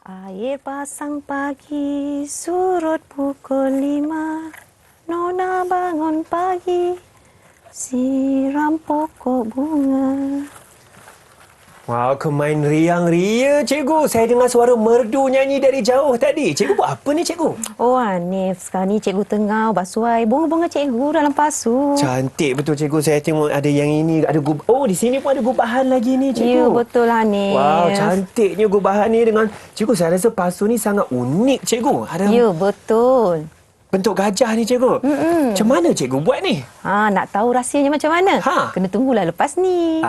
Air pasang pagi, surut pukul 5. Nona bangun pagi, siram pokok bunga. Wah, kemain riang ria, cikgu. Saya dengar suara merdu nyanyi dari jauh tadi. Cikgu buat apa ni, cikgu? Oh Hanif, sekarang ni cikgu tengah basuh bunga-bunga cikgu dalam pasu. Cantik betul, cikgu. Saya tengok ada yang ini, ada oh, di sini pun ada gubahan lagi ni, cikgu. Ya, betul Hanif. Wow, cantiknya gubahan ni dengan... Cikgu, saya rasa pasu ni sangat unik, cikgu. Ada Ya, betul. bentuk gajah ni, cikgu. Macam mana cikgu buat ni? Nak tahu rahsianya macam mana? Kena tunggulah lepas ni.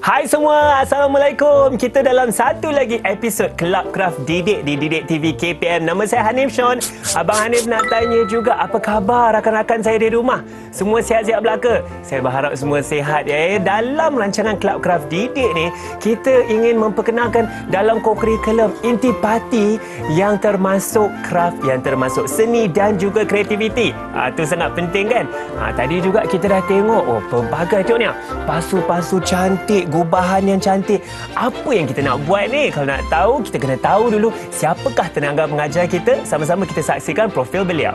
Hai semua, Assalamualaikum. Kita dalam satu lagi episod Club Craft Didik di Didik TV KPM. Nama saya Hanif Sean. Abang Hanif nak tanya juga apa khabar rakan-rakan saya di rumah. Semua sihat-sihat belaka? Saya berharap semua sihat ya. Dalam rancangan Club Craft Didik ni, kita ingin memperkenalkan dalam kurikulum intipati yang termasuk craft, yang termasuk seni dan juga kreativiti. Itu sangat penting kan? Tadi juga kita dah tengok, pelbagai tengok ni. Pasu-pasu cantik, gubahan yang cantik. Apa yang kita nak buat ni? Kalau nak tahu, kita kena tahu dulu siapakah tenaga pengajar kita. Sama-sama kita saksikan profil beliau.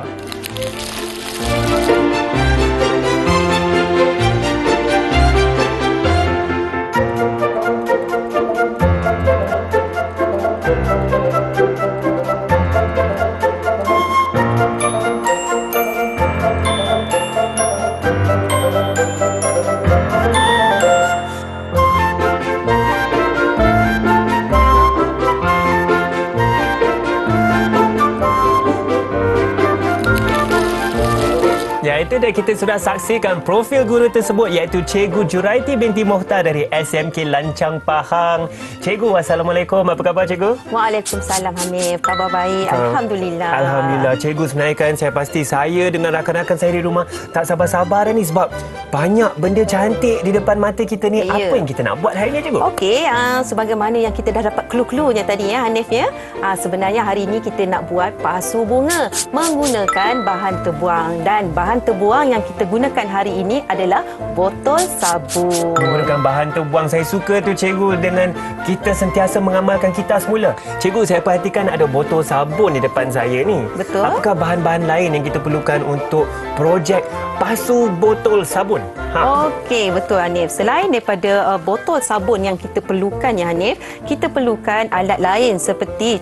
Itu dah kita sudah saksikan profil guru tersebut, iaitu Cikgu Juraiti binti Mohtar dari SMK Lancang Pahang. Cikgu, Assalamualaikum. Apa khabar, Cikgu? Waalaikumsalam Hanif. Khabar baik. Alhamdulillah. Alhamdulillah. Cikgu, sebenarnya kan saya pasti saya dengan rakan-rakan saya di rumah tak sabar-sabar ni sebab banyak benda cantik di depan mata kita ni. Apa yang kita nak buat hari ni, Cikgu? Okey, sebagaimana yang kita dah dapat clue-cluenya tadi ya Hanif ya. Sebenarnya hari ini kita nak buat pasu bunga menggunakan bahan terbuang, dan bahan terbuang yang kita gunakan hari ini adalah botol sabun. Menggunakan bahan terbuang, saya suka tu cikgu, dengan kita sentiasa mengamalkan kita semula. Cikgu, saya perhatikan ada botol sabun di depan saya ni. Betul. Apakah bahan-bahan lain yang kita perlukan untuk projek pasu botol sabun? Okey, betul Hanif. Selain daripada botol sabun yang kita perlukan ya Hanif, kita perlukan alat lain seperti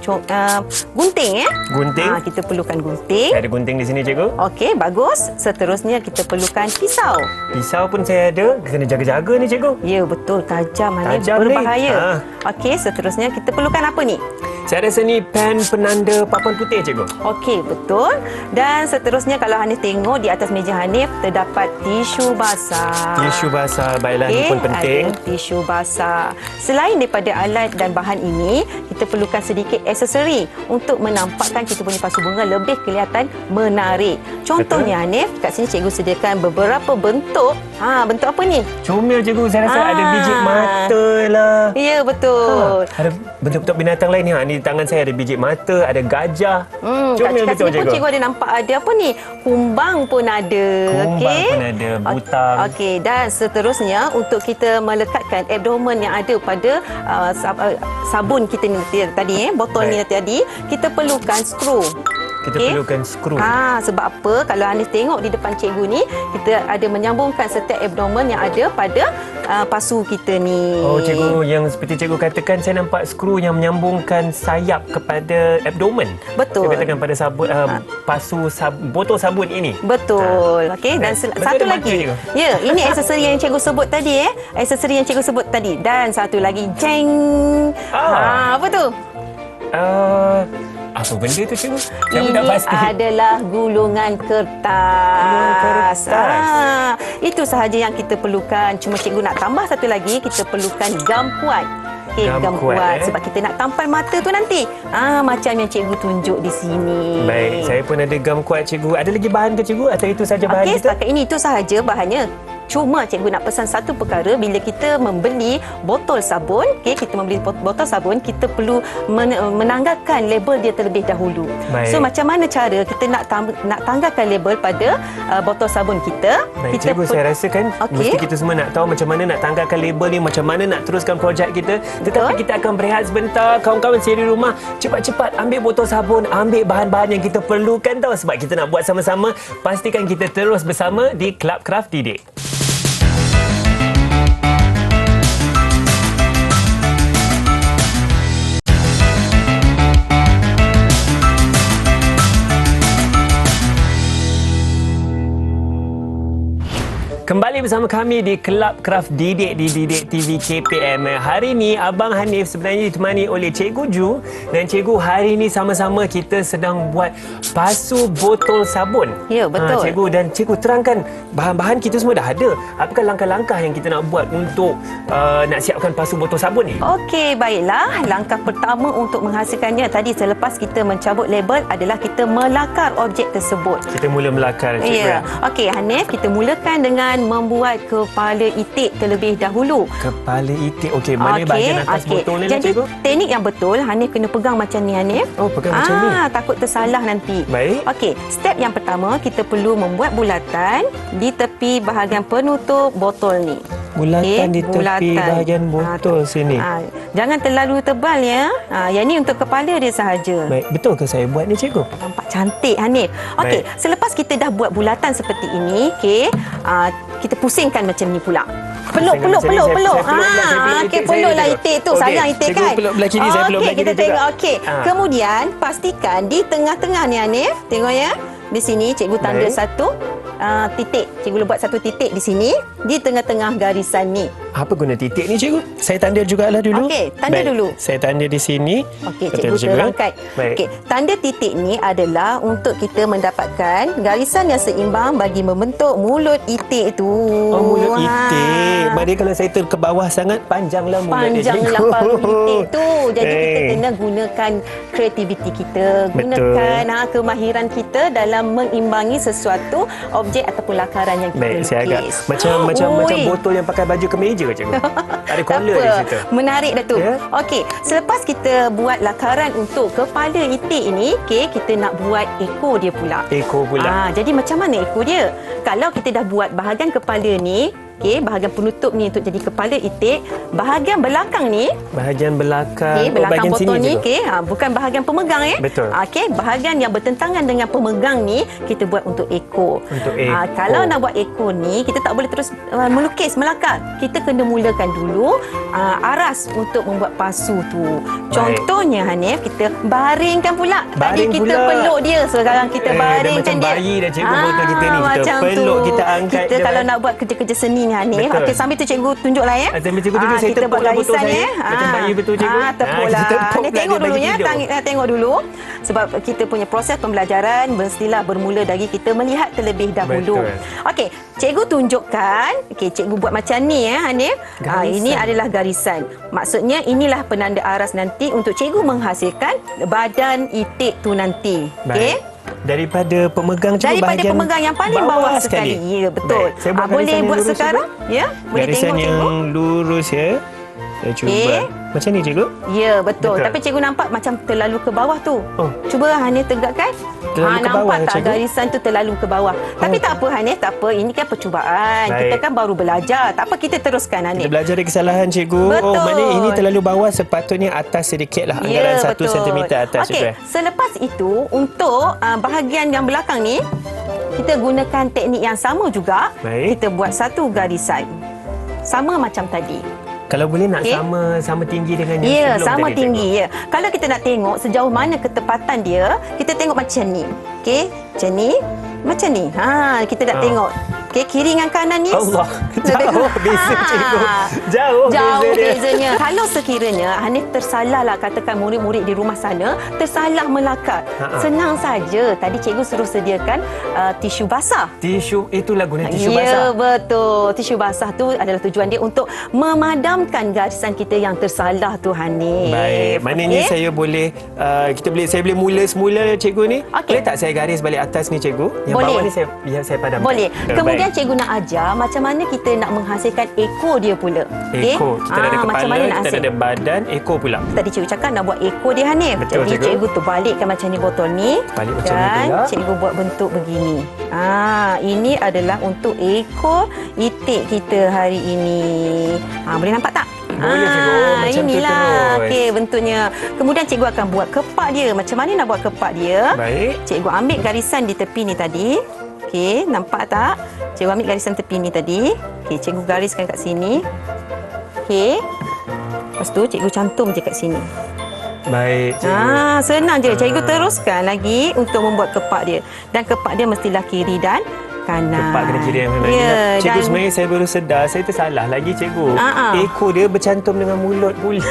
gunting ya. Gunting? Kita perlukan gunting. Saya ada gunting di sini, cikgu. Okey, bagus. Seterusnya kita perlukan pisau. Pisau pun saya ada. Kena jaga-jaga ni, cikgu. Ya, betul. Tajam Hanif. Tajam berbahaya. Okey, seterusnya kita perlukan apa ni? Saya rasa ni pen penanda papan putih, cikgu. Okey, betul. Dan seterusnya kalau Hanif tengok di atas meja Hanif terdapat tisu basah. Tisu basah, baiklah, ini pun penting. Ada tisu basah. Selain daripada alat dan bahan ini, kita perlukan sedikit aksesori untuk menampakkan kita punya pasu bunga lebih kelihatan menarik. Contohnya Hanif, kat sini cikgu sediakan beberapa bentuk. Bentuk apa ni? Comel, cikgu. Saya rasa ada biji mata lah. Ya, betul. Ada bentuk-bentuk binatang lain ni. Ni di tangan saya ada biji mata, ada gajah. Comel kat betul, sini pun cikgu. cikgu ada nampak ada apa ni? Kumbang pun ada. Kumbang pun ada, butang. Okey, dan seterusnya untuk kita melekatkan abdomen yang ada pada sabun kita ni tadi, botol ni tadi, kita perlukan skru. Kita perlukan skru. Sebab apa? Kalau Hanif tengok di depan cikgu ni, kita ada menyambungkan setiap abdomen yang ada pada pasu kita ni. Oh, cikgu, yang seperti cikgu katakan, saya nampak skru yang menyambungkan sayap kepada abdomen. Betul. Saya katakan pada sabun, botol sabun ini. Betul. Okey, dan satu lagi. Ya, ini aksesori yang cikgu sebut tadi Aksesori yang cikgu sebut tadi. Dan satu lagi, jeng. Apa tu? Apa benda tu, cikgu? Saya pun tak Ini pasti. adalah gulungan kertas. Gulungan kertas. Itu sahaja yang kita perlukan. Cuma cikgu nak tambah satu lagi, kita perlukan gam kuat. Okey, gam kuat sebab kita nak tampal mata tu nanti. Macam yang cikgu tunjuk di sini. Baik, saya pun ada gam kuat cikgu. Ada lagi bahan ke cikgu atau itu saja bahan kita? Setakat ini itu sahaja bahannya. Cuma cikgu nak pesan satu perkara, bila kita membeli botol sabun, kita membeli botol sabun, kita perlu menanggalkan label dia terlebih dahulu. Baik. So macam mana cara kita nak tanggalkan label pada botol sabun kita? Baik, kita cikgu, saya rasa kan mesti kita semua nak tahu macam mana nak tanggalkan label ni, macam mana nak teruskan projek kita. Tetapi kita akan berehat sebentar. Kawan-kawan saya di rumah, cepat-cepat ambil botol sabun, ambil bahan-bahan yang kita perlukan tahu, sebab kita nak buat sama-sama. Pastikan kita terus bersama di Club Craft Didik. Kembali bersama kami di Club Craft Didik di Didik TV KPM. Hari ini Abang Hanif sebenarnya ditemani oleh Cikgu Ju, dan Cikgu, hari ini sama-sama kita sedang buat pasu botol sabun. Ya, betul. Cikgu, dan Cikgu terangkan bahan-bahan kita semua dah ada. Apakah langkah-langkah yang kita nak buat untuk nak siapkan pasu botol sabun ni? Okey, baiklah. Langkah pertama untuk menghasilkannya tadi selepas kita mencabut label adalah kita melakar objek tersebut. Kita mula melakar, Cikgu. Ya. Okey, Hanif, kita mulakan dengan membuat kepala itik terlebih dahulu. Kepala itik. Okey, mana bahagian atas botol ni, jadi, Cikgu? teknik yang betul, Hanif kena pegang macam ni, Hanif. Oh, pegang macam ni. Takut tersalah nanti. Baik. Okey, step yang pertama, kita perlu membuat bulatan di tepi bahagian penutup botol ni. Bulatan di tepi bahagian botol sini. Jangan terlalu tebal ya. Yang ni untuk kepala dia sahaja. Baik, betul ke saya buat ni, Cikgu? Nampak cantik, Hanif. Okey, selepas kita dah buat bulatan seperti ini, kita pusingkan macam ni pula. Peluk. Okey, peluklah itik tu. Sayang itik kan? Cikgu peluk belah kiri, saya peluk belah kiri kita juga. tengok. Okey. Kemudian pastikan di tengah-tengah ni, Hanif. Tengok ya. Di sini cikgu tanda satu titik. Cikgu buat satu titik di sini, di tengah-tengah garisan ni. Apa guna titik ni, Cikgu? Saya tanda jugalah dulu. Okey, tanda dulu. Saya tanda di sini. Okey, cikgu terangkan. Okey, tanda titik ni adalah untuk kita mendapatkan garisan yang seimbang bagi membentuk mulut itik tu. Oh, mulut itik. Maknanya kalau saya ke bawah sangat, panjanglah mulut dia, Cikgu. Panjanglah paruh itik tu. Jadi kita kena gunakan kreativiti kita. Gunakan kemahiran kita dalam mengimbangi sesuatu objek ataupun lakaran yang kita lukis. Saya agak macam botol yang pakai baju kemeja, Cikgu. Ada collar di situ. Menarik dah tu. Okey, selepas kita buat lakaran untuk kepala itik ini, kita nak buat ekor dia pula. Ekor pula. Jadi macam mana ekor dia? Kalau kita dah buat bahagian kepala ni, bahagian penutup ni untuk jadi kepala itik, bahagian belakang ni, bahagian belakang, belakang bahagian botol sini, ni, bukan bahagian pemegang Betul. Bahagian yang bertentangan dengan pemegang ni kita buat untuk ekor. Kalau nak buat ekor ni, kita tak boleh terus melukis, melakar. Kita kena mulakan dulu aras untuk membuat pasu tu. Contohnya, Hanif, kita baringkan pula. Tadi kita peluk dia, sekarang kita baringkan dia. Macam bayi dah, Cikgu, botol kita ni. Kita peluk, kita angkat. Kita kalau nak buat kerja-kerja seni ni, Hanif. Okey, sambil tu cikgu tunjuklah ya. Sambil cikgu tunjuk, saya tepuklah botol saya. Macam bayi betul, Cikgu. Tepuklah. Ni tengok dulu ya. Tengok dulu. Sebab kita punya proses pembelajaran mestilah bermula dari kita melihat terlebih dahulu. Okey, cikgu tunjukkan. Okey, cikgu buat macam ni ya, Hanif. Ini adalah garisan. Maksudnya inilah penanda aras nanti untuk cikgu menghasilkan badan itik tu nanti. Okey. Daripada pemegang, daripada pemegang yang paling bawah sekali. Ya, betul. Boleh buat sekarang ya. Boleh garisan tengok, yang cikgu. lurus ya. Saya cuba. Macam ni, Cikgu? Ya, betul. Tapi cikgu nampak macam terlalu ke bawah tu. Cuba Hanif tegakkan. Terlalu ke bawah, nampak tak Cikgu? garisan tu terlalu ke bawah. Tapi tak apa, Hanif, tak apa. Ini kan percubaan. Kita kan baru belajar. Tak apa, kita teruskan, Hanif. Kita belajar dari kesalahan, Cikgu. Betul. Maknanya ini terlalu bawah, sepatutnya atas sedikit lah. Anggaran 1 cm atas. Okey, selepas itu untuk bahagian yang belakang ni, kita gunakan teknik yang sama juga. Kita buat satu garisan. Sama macam tadi. Kalau boleh nak sama tinggi dengan yang sebelum tadi. Sama tinggi, ya. Kalau kita nak tengok sejauh mana ketepatan dia, kita tengok macam ni. Okey, macam ni. Macam ni. Kita nak tengok. Okey, kiri dengan kanan ni. Allah, jauh beza cikgu. Jauh dia. bezanya. Kalau sekiranya Hanif tersalah lah, katakan murid-murid di rumah sana tersalah melakar. Senang saja. Tadi cikgu suruh sediakan tisu basah. Tisu, itulah guna tisu basah. Ya, betul. Tisu basah tu adalah tujuan dia untuk memadamkan garisan kita yang tersalah tu, Hanif. Baik, maknanya saya boleh saya boleh mula semula cikgu ni. Boleh tak saya garis balik atas ni cikgu? Yang Boleh. bawah ni saya padamkan. Boleh. Kemudian Baik. cikgu nak ajar macam mana kita nak menghasilkan ekor dia pula. Ekor. Kita ada macam kepala, mana nak kita hasil? ada badan, ekor pula. Tadi cikgu cakap nak buat ekor dia, Hanif. Betul, Jadi cikgu. cikgu terbalikkan macam ni botol ni. Balik macam ni dan pula. cikgu buat bentuk begini. Ini adalah untuk ekor itik kita hari ini. Boleh nampak tak? Boleh, cikgu. Macam tu inilah. terus. Okey, bentuknya. Kemudian cikgu akan buat kepak dia. Macam mana nak buat kepak dia? Baik. Cikgu ambil garisan di tepi ni tadi. Okey, nampak tak? Cikgu ambil garisan tepi ni tadi. Okey, cikgu gariskan kat sini. Okey. Lepas tu cikgu cantum je kat sini. Baik, cikgu. Senang je. Cikgu teruskan lagi untuk membuat kepak dia. Dan kepak dia mestilah kiri dan kanan. Kepak kena kiri yang kanan. Ya, Cikgu, dan sebenarnya saya baru sedar saya tersalah lagi cikgu. Ekor dia bercantum dengan mulut pula.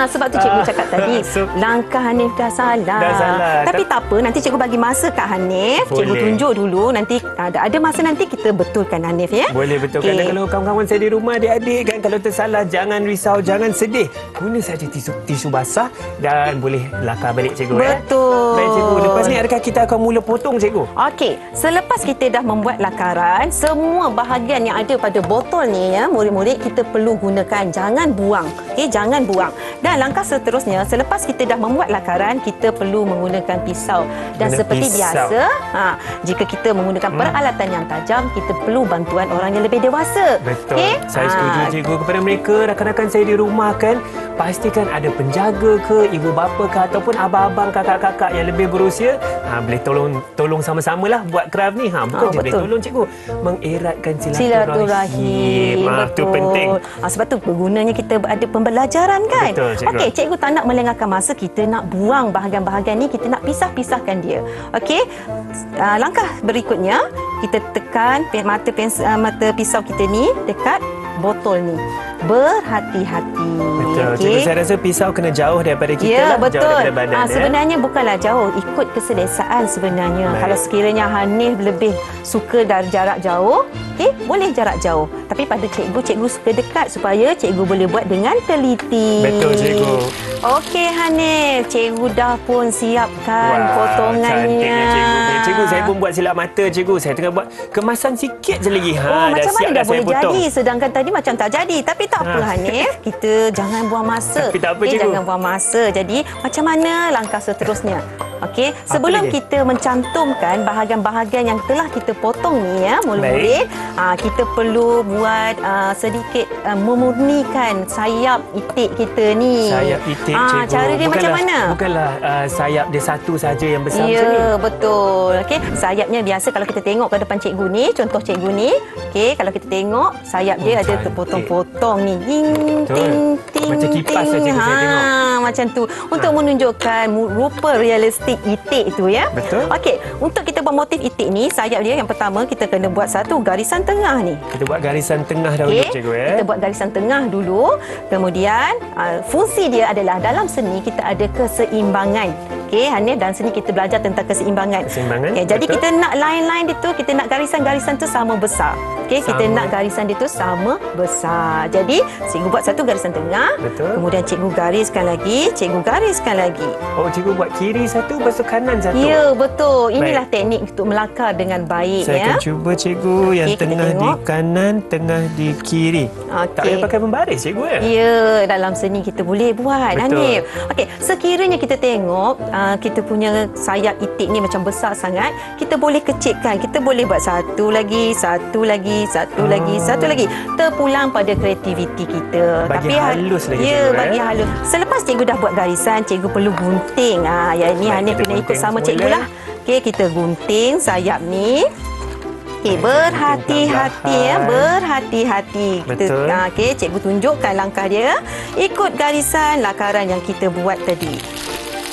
Sebab tu cikgu cakap tadi, So, langkah Hanif dah salah. Dah salah. Tapi tak apa, nanti cikgu bagi masa kat Hanif. Cikgu Boleh. tunjuk dulu, nanti ada masa nanti kita betulkan Hanif ya. boleh betul. Okey. Kerana kalau kawan-kawan saya di rumah, adik-adik kan, kalau tersalah jangan risau, jangan sedih. Guna saja tisu basah dan boleh lakar balik cikgu. Betul. Baik cikgu, lepas ni adakah kita akan mula potong cikgu? Okey, selepas kita dah membuat lakaran, semua bahagian yang ada pada botol ni ya, murid-murid kita perlu gunakan, jangan buang. Okey, jangan buang. Dan langkah seterusnya, selepas kita dah membuat lakaran, kita perlu menggunakan pisau. Dan Guna seperti pisau. biasa, jika kita menggunakan peralatan yang tajam, kita perlu bantuan orang yang lebih dewasa. Betul. Okey? Saya setuju cikgu. Kepada mereka, rakan-rakan saya di rumah kan, pastikan ada penjaga ke, ibu bapa ke, ataupun abang-abang, kakak-kakak yang lebih berusia, boleh tolong sama-sama lah buat craft ni. Bukan je boleh betul. tolong cikgu, mengeratkan Silaturahim. Itu penting. Sebab tu bergunanya kita ada pembelajaran kan. Betul, cikgu. Okey, cikgu tak nak melengahkan masa, kita nak buang bahagian-bahagian ni, kita nak pisahkan dia. Okey. Langkah berikutnya, kita tekan mata pisau kita ni dekat botol ni. Berhati-hati. Betul. Okey. Cikgu, saya rasa pisau kena jauh daripada kita Ya, lah. betul. Jauh daripada badan. Sebenarnya bukanlah jauh, ikut keselesaan sebenarnya. Baik. Kalau sekiranya Hanif lebih suka dari jarak jauh, boleh jarak jauh. Tapi pada cikgu suka dekat supaya cikgu boleh buat dengan teliti. Betul, cikgu. Okey Hanif, cikgu dah pun siapkan potongannya. Cantiknya cikgu. Cikgu, saya pun buat silap mata cikgu. Saya tengah buat kemasan sikit je lagi. Macam mana dah boleh potong. jadi? Sedangkan tadi macam tak jadi. Tapi tak apa Hanif, kita jangan buang masa. Tapi tak apa, cikgu. Jangan buang masa. Jadi macam mana langkah seterusnya? Okey, sebelum lagi? kita mencantumkan bahagian-bahagian yang telah kita potong ni ya, murid-murid, kita perlu buat sedikit memurnikan sayap itik kita ni. Sayap itik cikgu. Cara dia macam mana? Bukanlah sayap dia satu saja yang besar macam ni. Ya, betul. Okey, sayapnya biasa kalau kita tengok ke depan cikgu ni, contoh cikgu ni, okey, kalau kita tengok sayap dia ada cantik. terpotong-potong ni. Ding, Betul. ting, ting, Macam kipas ting. lah cikgu saya tengok. Macam tu. Untuk menunjukkan rupa realistik itik tu ya. Betul. Okey, untuk kita buat motif itik ni, sayap dia yang pertama kita kena buat satu garisan tengah ni. Kita buat garisan tengah dahulu cikgu ya. Kita buat garisan tengah dulu. Kemudian fungsi dia adalah dalam seni kita ada keseimbangan. Okey, Hanif, dalam seni kita belajar tentang keseimbangan. Keseimbangan, Jadi betul. kita nak line-line itu, kita nak garisan-garisan tu sama besar. Okey, kita Sama. nak garisan dia tu sama besar. Jadi, cikgu buat satu garisan tengah. Betul. Kemudian cikgu gariskan lagi, cikgu gariskan lagi. Oh, cikgu buat kiri satu, lepas tu kanan satu. Ya, betul. Inilah teknik untuk melakar dengan baik Saya ya. akan cuba cikgu yang kita tengah di tengok. kanan, tengah di kiri. Tak Okey. payah pakai pembaris cikgu ya. Ya, dalam seni kita boleh buat, Betul. Hanif. Okey, sekiranya kita tengok kita punya sayap itik ni macam besar sangat, kita boleh kecilkan. Kita boleh buat satu lagi, satu lagi, satu lagi, satu lagi. Terpulang pada kreativiti kita. Bagi halus lagi, Ya, cikgu, bagi halus. Selepas cikgu dah buat garisan, cikgu perlu gunting. Yang ini Baik, Hanif kita kena ikut gunting sama semula. cikgu lah. Okey, kita gunting sayap ni. Okey, berhati-hati ya, berhati-hati. Betul. Okey, cikgu tunjukkan langkah dia. Ikut garisan lakaran yang kita buat tadi.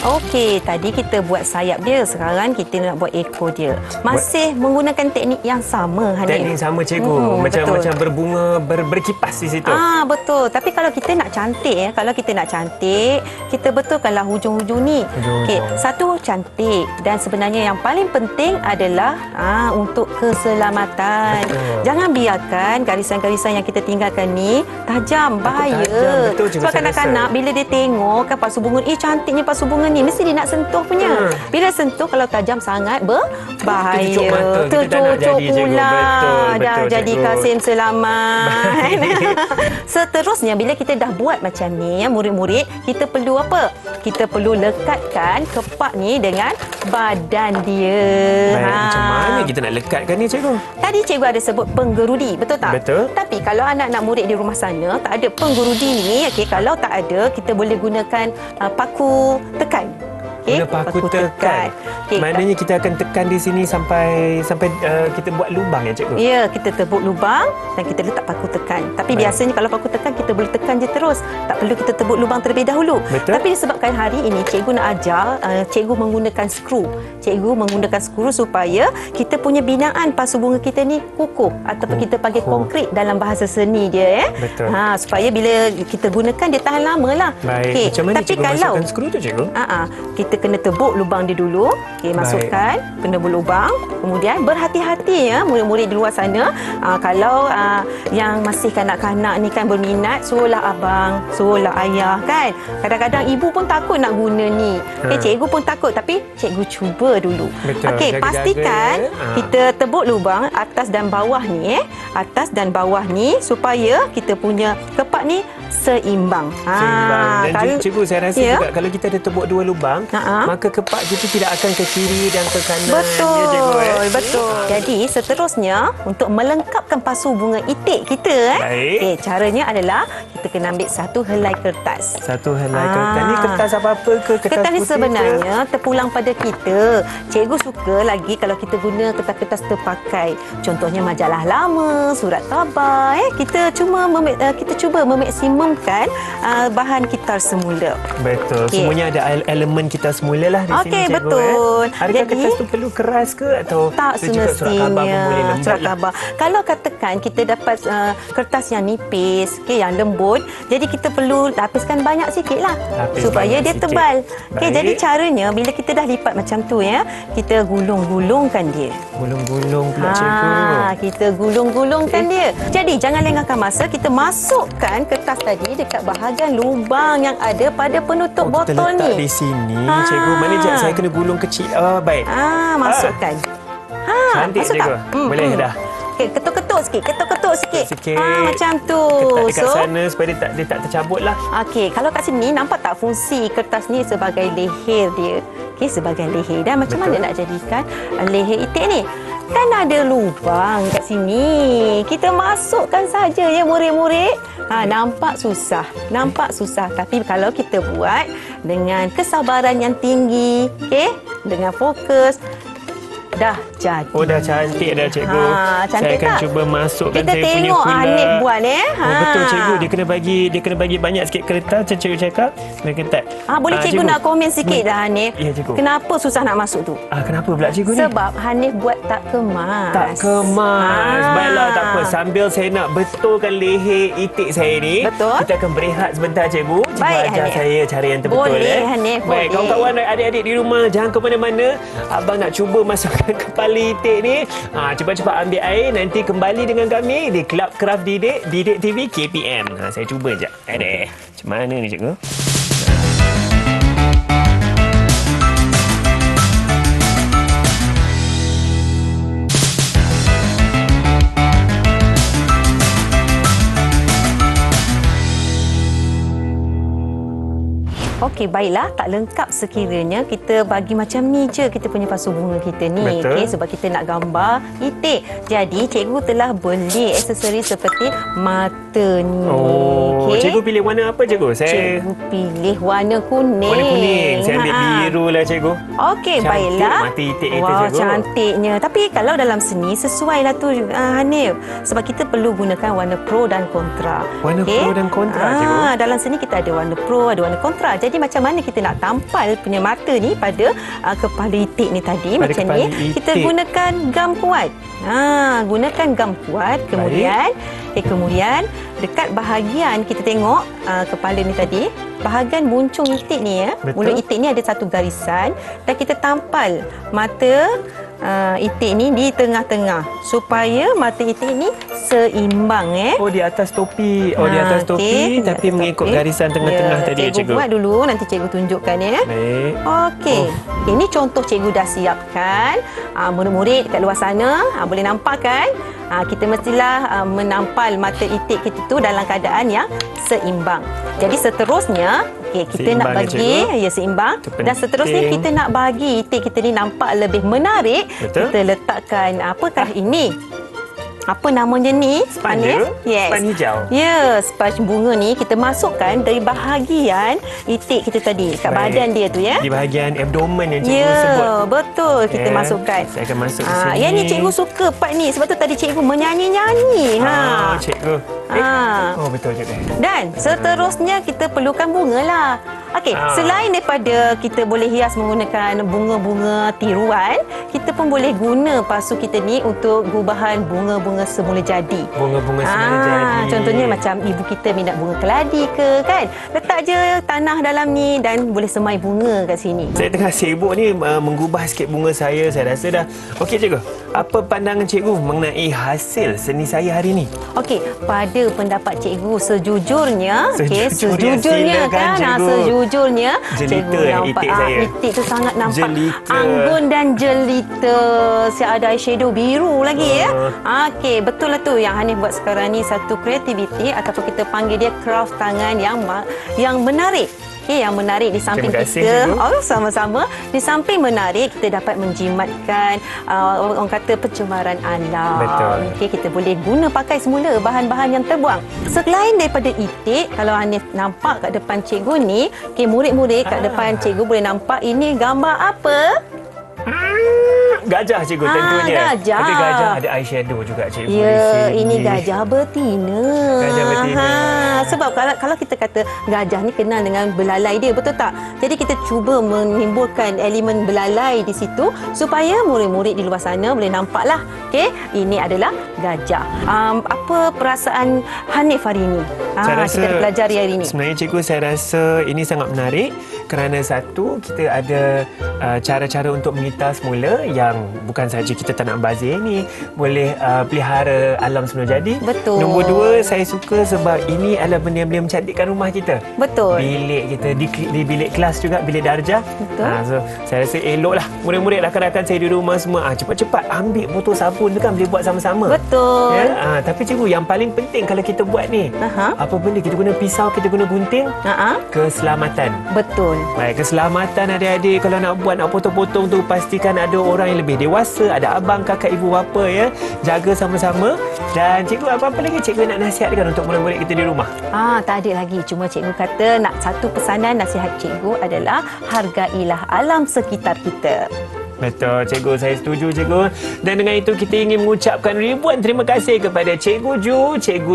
Okey, tadi kita buat sayap dia. Sekarang kita nak buat ekor dia. Masih menggunakan teknik yang sama, Hanif. Teknik sama cikgu. Macam berbunga, berkipas di situ. Betul. Tapi kalau kita nak cantik, kita betulkanlah hujung-hujung ni. Okey, satu cantik dan sebenarnya yang paling penting adalah untuk keselamatan. Betul. Jangan biarkan garisan-garisan yang kita tinggalkan ni tajam, bahaya. Betul, cikgu, Sebab saya kanak-kanak rasa. bila dia tengok kan pasu bunga, cantiknya pasu bunga ni, mesti dia nak sentuh punya. Bila sentuh kalau tajam sangat berbahaya. Tercucuk mata, kita tak nak Tercucuk jadi, cikgu. pula. Betul, Dah jadi cikgu. Kasim selamat. Seterusnya bila kita dah buat macam ni ya murid-murid, kita perlu apa? Kita perlu lekatkan kepak ni dengan badan dia. Baik, macam mana kita nak lekatkan ni cikgu? Tadi cikgu ada sebut penggerudi, betul tak? Betul. Tapi kalau anak-anak murid di rumah sana tak ada penggerudi ni, okey, kalau tak ada kita boleh gunakan paku tekan. Guna paku tekan. Okey, Maknanya kita akan tekan di sini sampai kita buat lubang ya cikgu? ya, kita tebuk lubang dan kita letak paku tekan. Tapi biasanya kalau paku tekan kita boleh tekan je terus. Tak perlu kita tebuk lubang terlebih dahulu. Betul. Tapi disebabkan hari ini cikgu nak ajar cikgu menggunakan skru. Cikgu menggunakan skru supaya kita punya binaan pasu bunga kita ni kukuh ataupun kita panggil konkrit dalam bahasa seni dia Betul. supaya bila kita gunakan dia tahan lama lah. Baik. Okey, Macam mana tapi cikgu kalau masukkan skru tu cikgu? kita kena tebuk lubang dia dulu. Okey, masukkan, kena berlubang. Kemudian berhati-hati ya murid-murid di luar sana. Kalau yang masih kanak-kanak ni kan berminat, suruhlah abang, suruhlah ayah kan. Kadang-kadang ibu pun takut nak guna ni. Okey, cikgu pun takut tapi cikgu cuba dulu. Betul, Okey, jaga-jaga, pastikan kita tebuk lubang atas dan bawah ni atas dan bawah ni supaya kita punya kepak ni seimbang. Seimbang. Dan cikgu saya rasa juga kalau kita ada tebuk dua lubang, maka kepak kita tidak akan ke kiri dan ke kanan. Betul, ya, cikgu, betul. Jadi seterusnya untuk melengkapkan pasu bunga itik kita Baik. okey, caranya adalah kita kena ambil satu helai kertas. Satu helai kertas. Ni kertas apa-apa ke? Kertas ni putih sebenarnya terpulang pada kita. Cikgu suka lagi kalau kita guna kertas-kertas terpakai. Contohnya majalah lama, surat khabar. Kita cuba memeksimumkan bahan kita semula. Betul. Okey. Semuanya ada elemen kita semula lah di sini, Okey, cikgu. betul. Adakah Jadi, kertas tu perlu keras ke atau tak tu juga surat khabar pun boleh semestinya lembut surat lah? khabar. Kalau katakan kita dapat kertas yang nipis, yang lembut, jadi kita perlu lapiskan banyak sikit lah Lapis supaya banyak dia sikit. tebal. Okey, Baik. jadi caranya bila kita dah lipat macam tu ya, kita gulung-gulungkan dia. Gulung-gulung pula cikgu. Kita gulung-gulungkan dia. Jadi jangan lengahkan masa, kita masukkan kertas tadi dekat bahagian lubang yang ada pada penutup Kita botol letak ni. di sini, cikgu. Mana je saya kena gulung kecil. Baik. Masukkan. Cantik, masuk cikgu. tak? Boleh dah. Okey, ketuk-ketuk sikit, ketuk-ketuk sikit. Sikit. Macam tu. Dekat sana supaya dia tak tercabut lah. Okey, kalau kat sini nampak tak fungsi kertas ni sebagai leher dia. Okey, sebagai leher. Dan macam Betul. mana nak jadikan leher itik ni? Kan ada lubang kat sini. Kita masukkan saja ya murid-murid. Nampak susah. Tapi kalau kita buat dengan kesabaran yang tinggi, okey, dengan fokus, dah jadi. Dah cantik dah cikgu. Cantik saya akan tak? cuba masukkan Kita saya punya tengok pula. Hanif buat Betul cikgu, dia kena bagi banyak sikit kertas macam cikgu cakap. Dia kata. Boleh cikgu nak komen sikit dah Hanif. Ya, cikgu. Kenapa susah nak masuk tu? Kenapa pula cikgu ni? Sebab Hanif buat tak kemas. Tak kemas. Baiklah, tak apa. Sambil saya nak betulkan leher itik saya ni, Betul. kita akan berehat sebentar cikgu. Cikgu Baik, ajar Hanif. saya cara yang terbetul. Boleh, Hanif, Baik, boleh. kawan-kawan dan adik-adik di rumah, jangan ke mana-mana. Abang nak cuba masukkan kepala itik ni. Cepat-cepat ambil air. Nanti kembali dengan kami di Kelab Kraft Didik TV KPM. Saya cuba sekejap. Macam mana ni cikgu? Okey, baiklah. Tak lengkap sekiranya kita bagi macam ni je kita punya pasu bunga kita ni. Betul. Okey, sebab kita nak gambar itik. Jadi, cikgu telah beli aksesori seperti mata ni. Okey. Cikgu pilih warna apa cikgu? Cikgu pilih warna kuning. Warna kuning. Saya ambil biru lah cikgu. Okey, Cantik baiklah. mata itik itu, Wah, cikgu. cantiknya. Tapi kalau dalam seni, sesuailah tu Hanif. Sebab kita perlu gunakan warna pro dan kontra. Warna Okey? pro dan kontra, cikgu? Dalam seni kita ada warna pro, ada warna kontra. Jadi macam mana kita nak tampal punya mata ni pada kepala itik ni tadi. Pada macam kepala ni. itik. Kita gunakan gam kuat. Gunakan gam kuat. Kemudian dekat bahagian kita tengok kepala ni tadi, bahagian buncung itik ni ya. Betul. Mulut itik ni ada satu garisan dan kita tampal mata itik ni di tengah-tengah supaya mata itik ni seimbang Oh, di atas topi. Oh, di atas topi okey. tapi mengikut garisan tengah-tengah tadi ya, cikgu. Buat dulu, nanti cikgu tunjukkan ya. Baik. Okey. Ini contoh cikgu dah siapkan. Murid-murid kat luar sana boleh nampak kan? Kita mestilah menampal mata itik kita tu dalam keadaan yang seimbang. Jadi seterusnya, kita Seimbang nak ya, bagi seimbang. Itu Dan seterusnya penting. kita nak bagi itik kita ni nampak lebih menarik. Betul. Kita letakkan apakah ini? Apa namanya ni? Sponge Hanif? ke? Yes. Sponge hijau? Ya, sponge bunga ni kita masukkan dari bahagian itik kita tadi. Kat Baik. badan dia tu ya. Di bahagian abdomen yang cikgu sebut. Ya, betul. Kita masukkan. Saya akan masuk ke sini. Yang ni cikgu suka part ni. Sebab tu tadi cikgu menyanyi-nyanyi. Cikgu. Oh, betul cikgu. Dan seterusnya kita perlukan bunga lah. Okey, selain daripada kita boleh hias menggunakan bunga-bunga tiruan, kita pun boleh guna pasu kita ni untuk gubahan bunga-bunga semula jadi. Bunga-bunga semula jadi. Contohnya macam ibu kita minat bunga keladi ke kan. Letak je tanah dalam ni dan boleh semai bunga kat sini. Saya tengah sibuk ni menggubah sikit bunga saya rasa dah. Okey cikgu, apa pandangan cikgu mengenai hasil seni saya hari ni? Okey, pada pendapat cikgu sejujurnya, Sejujurnya, sejujurnya silakan, kan, cikgu. Sejujurnya Jelita cikgu nampak itik saya. itik tu sangat nampak Jelita. anggun dan jelita. Siap ada eyeshadow biru lagi ya. Okey, betul lah tu yang Hanif buat sekarang ni, satu kreativiti ataupun kita panggil dia craft tangan yang menarik. Okey, yang menarik di samping Terima kasih, kita. cikgu. Sama-sama. Di samping menarik, kita dapat menjimatkan orang kata pencemaran alam. Betul. Okey, kita boleh guna pakai semula bahan-bahan yang terbuang. Selain daripada itik, kalau Hanif nampak kat depan cikgu ni, okey, murid-murid kat depan cikgu boleh nampak ini gambar apa? Gajah cikgu tentunya. Gajah. Tapi gajah ada eyeshadow juga cikgu di Ya, sini. ini gajah betina. Gajah betina. Sebab kalau kita kata gajah ni kenal dengan belalai dia, betul tak? Jadi kita cuba menimbulkan elemen belalai di situ supaya murid-murid di luar sana boleh nampaklah. Okey, ini adalah gajah. Apa perasaan Hanif hari ini? Saya Kita dah pelajari hari ini. Sebenarnya cikgu, saya rasa ini sangat menarik kerana satu, kita ada cara-cara untuk mengitas mula yang bukan saja kita tak nak bazir ni, boleh pelihara alam semula jadi. Betul. Nombor dua, saya suka sebab ini adalah benda-benda yang mencantikkan rumah kita. Betul. Bilik kita, di bilik kelas juga, bilik darjah. Betul. So saya rasa eloklah murid-murid, rakan-rakan saya di rumah semua cepat-cepat ambil botol sabun tu kan, boleh buat sama-sama. Betul. Ya? Tapi cikgu, yang paling penting kalau kita buat ni, apa benda, kita guna pisau, kita guna gunting, keselamatan. Betul. Baik, keselamatan adik-adik. Kalau nak buat, nak potong-potong tu, pastikan ada orang yang lebih dewasa, ada abang, kakak, ibu, bapa ya. Jaga sama-sama. Dan cikgu, apa-apa lagi cikgu nak nasihatkan untuk murid-murid kita di rumah? Tak ada lagi. Cuma cikgu kata nak satu pesanan nasihat cikgu adalah hargailah alam sekitar kita. Betul cikgu, saya setuju cikgu. Dan dengan itu kita ingin mengucapkan ribuan terima kasih kepada Cikgu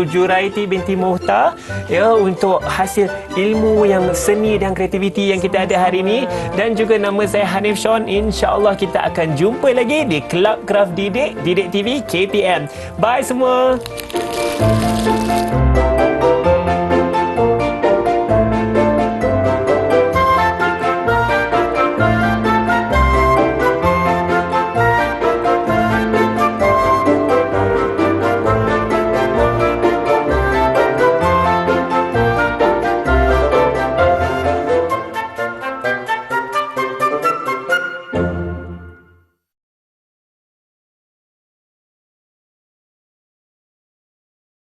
Juraiti binti Muhtar ya, untuk hasil ilmu yang seni dan kreativiti yang kita ada hari ini. Dan juga nama saya Hanif Sean. InsyaAllah kita akan jumpa lagi di Club Craft Didik TV KPM. Bye semua.